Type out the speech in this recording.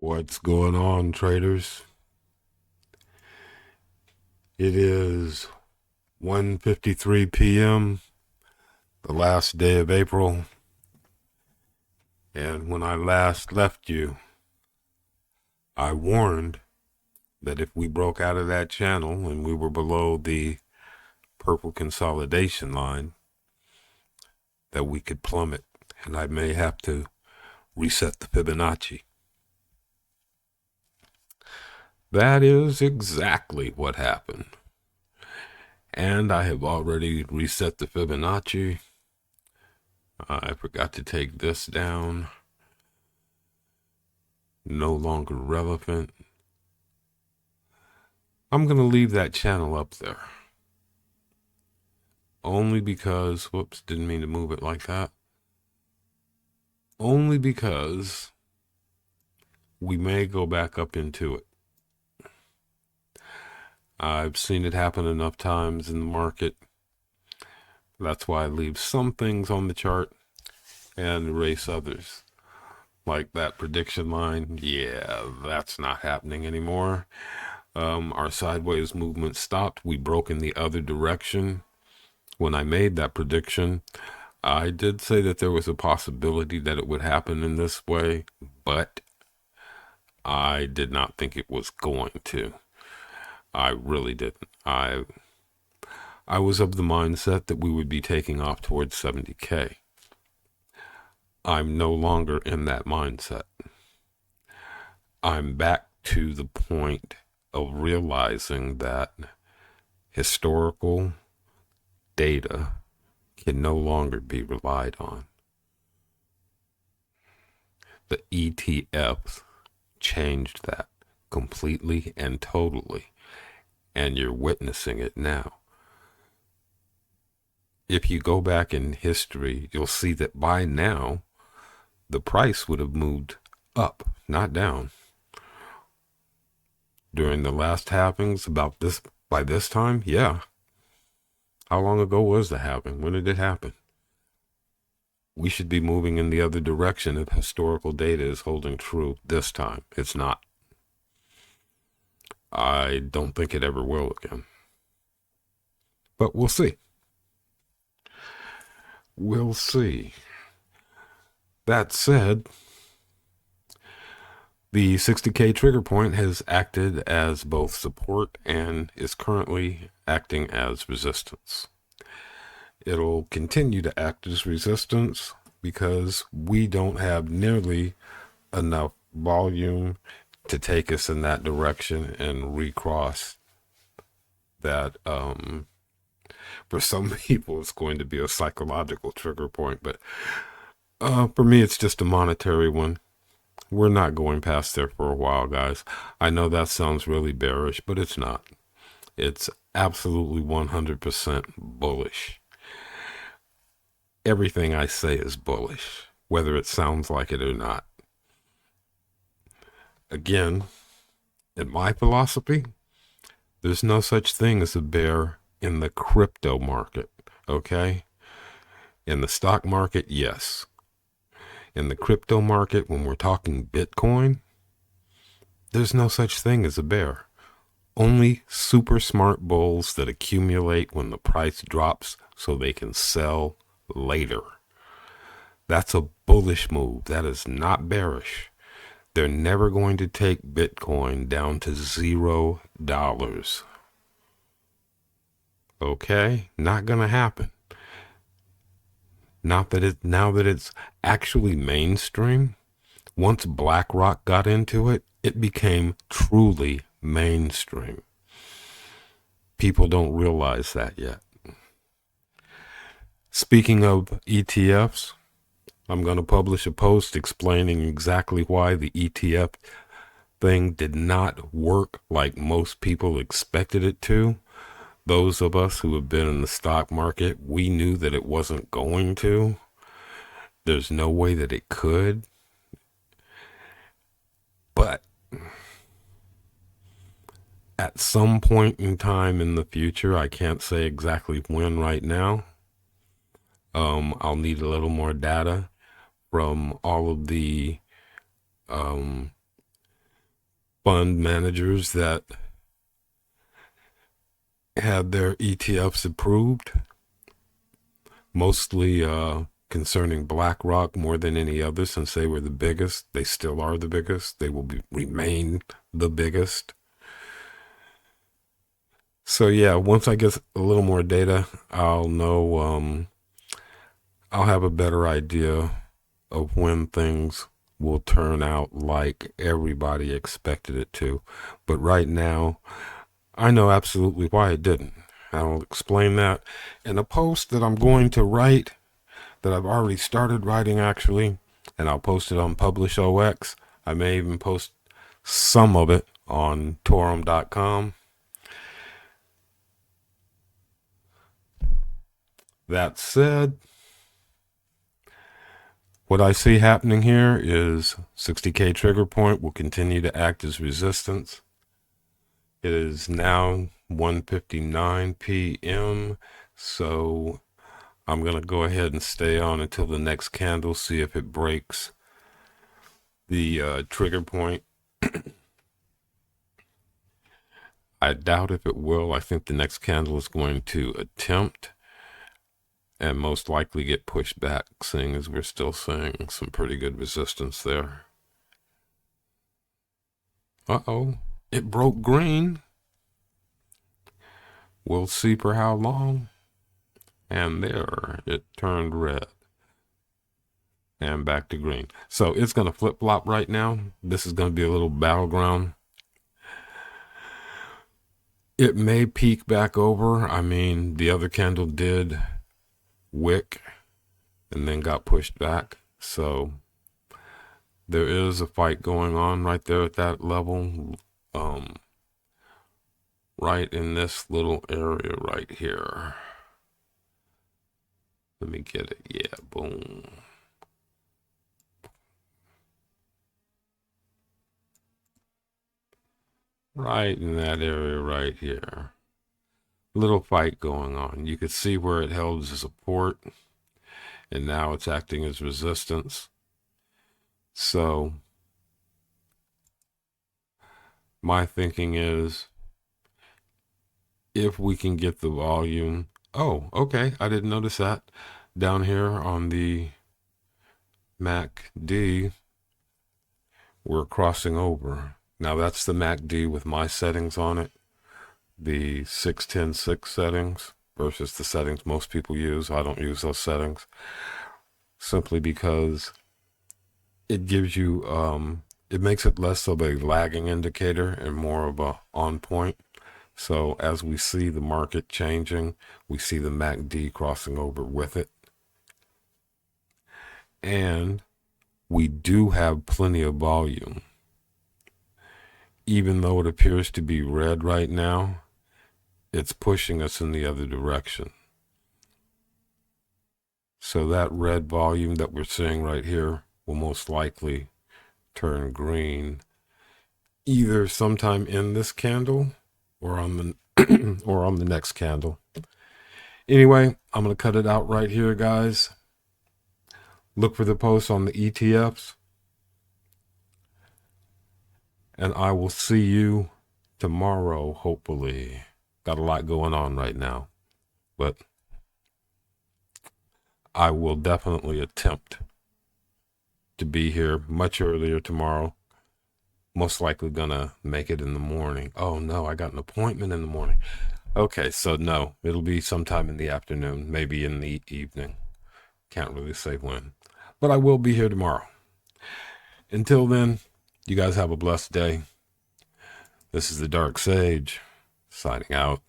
What's going on, traders? It is 1:53 p.m., the last day of April, and when I last left you, I warned that if we broke out of that channel and we were below the purple consolidation line, that we could plummet, and I may have to reset the Fibonacci. That is exactly what happened. And I have already reset the Fibonacci. I forgot to take this down. No longer relevant. I'm going to leave that channel up there. Only because, whoops, didn't mean to move it like that. Only because we may go back up into it. I've seen it happen enough times in the market. That's why I leave some things on the chart and erase others. Like that prediction line, yeah, that's not happening anymore. Our sideways movement stopped. We broke in the other direction. When I made that prediction, I did say that there was a possibility that it would happen in this way, but I did not think it was going to. I really didn't. I was of the mindset that we would be taking off towards 70K. I'm no longer in that mindset. I'm back to the point of realizing that historical data can no longer be relied on. The ETFs changed that completely and totally, and you're witnessing it now. If you go back in history, you'll see that by now, the price would have moved up, not down. During the last halvings, by this time, yeah. How long ago was the halving? When did it happen? We should be moving in the other direction if historical data is holding true this time. It's not. I don't think it ever will again. But we'll see. We'll see. That said, the 60K trigger point has acted as both support and is currently acting as resistance. It'll continue to act as resistance because we don't have nearly enough volume to take us in that direction and recross that. For some people, it's going to be a psychological trigger point, but for me, it's just a monetary one. We're not going past there for a while, guys. I know that sounds really bearish, but it's not. It's absolutely 100% bullish. Everything I say is bullish, whether it sounds like it or not. Again, in my philosophy, there's no such thing as a bear in the crypto market, okay? In the stock market, yes. In the crypto market, when we're talking Bitcoin, there's no such thing as a bear. Only super smart bulls that accumulate when the price drops so they can sell later. That's a bullish move. That is not bearish. They're never going to take Bitcoin down to $0. Okay? Not going to happen. Now that it's actually mainstream, once BlackRock got into it, it became truly mainstream. People don't realize that yet. Speaking of ETFs, I'm going to publish a post explaining exactly why the ETF thing did not work like most people expected it to. Those of us who have been in the stock market, we knew that it wasn't going to. There's no way that it could. But at some point in time in the future, I can't say exactly when right now, I'll need a little more data from all of the fund managers that had their ETFs approved, mostly concerning BlackRock more than any other, since they were the biggest. They still are the biggest. They will remain the biggest. So yeah, once I get a little more data, I'll know, I'll have a better idea of when things will turn out like everybody expected it to. But right now, I know absolutely why it didn't. I'll explain that in a post that I'm going to write, that I've already started writing actually, and I'll post it on PublishOX. I may even post some of it on Torum.com. That said, what I see happening here is 60K trigger point will continue to act as resistance. It is now 1:59 p.m. So I'm going to go ahead and stay on until the next candle, see if it breaks the trigger point. I doubt if it will. I think the next candle is going to attempt and most likely get pushed back, seeing as we're still seeing some pretty good resistance there. Uh-oh, it broke green. We'll see for how long. And there, it turned red. And back to green. So it's going to flip-flop right now. This is going to be a little battleground. It may peak back over. I mean, the other candle did wick and then got pushed back. So there is a fight going on right there at that level. Right in this little area right here. Let me get it. Yeah, boom. Right in that area right here. Little fight going on. You could see where it held as support, and now it's acting as resistance. So my thinking is, if we can get the volume. Oh, okay, I didn't notice that. Down here on the MACD, we're crossing over. Now that's the MACD with my settings on it, the 6-10-6 settings versus the settings most people use. I don't use those settings simply because it gives you, it makes it less of a lagging indicator and more of a on point. So as we see the market changing, we see the MACD crossing over with it. And we do have plenty of volume. Even though it appears to be red right now, it's pushing us in the other direction. So that red volume that we're seeing right here will most likely turn green either sometime in this candle or on the or on the next candle. Anyway, I'm going to cut it out right here, guys. Look for the posts on the ETFs. And I will see you tomorrow, hopefully. Got a lot going on right now. But I will definitely attempt to be here much earlier tomorrow. Most likely gonna make it in the morning. Oh no, I got an appointment in the morning. Okay, so no, it'll be sometime in the afternoon, maybe in the evening. Can't really say when. But I will be here tomorrow. Until then, you guys have a blessed day. This is the Dark Sage, signing out.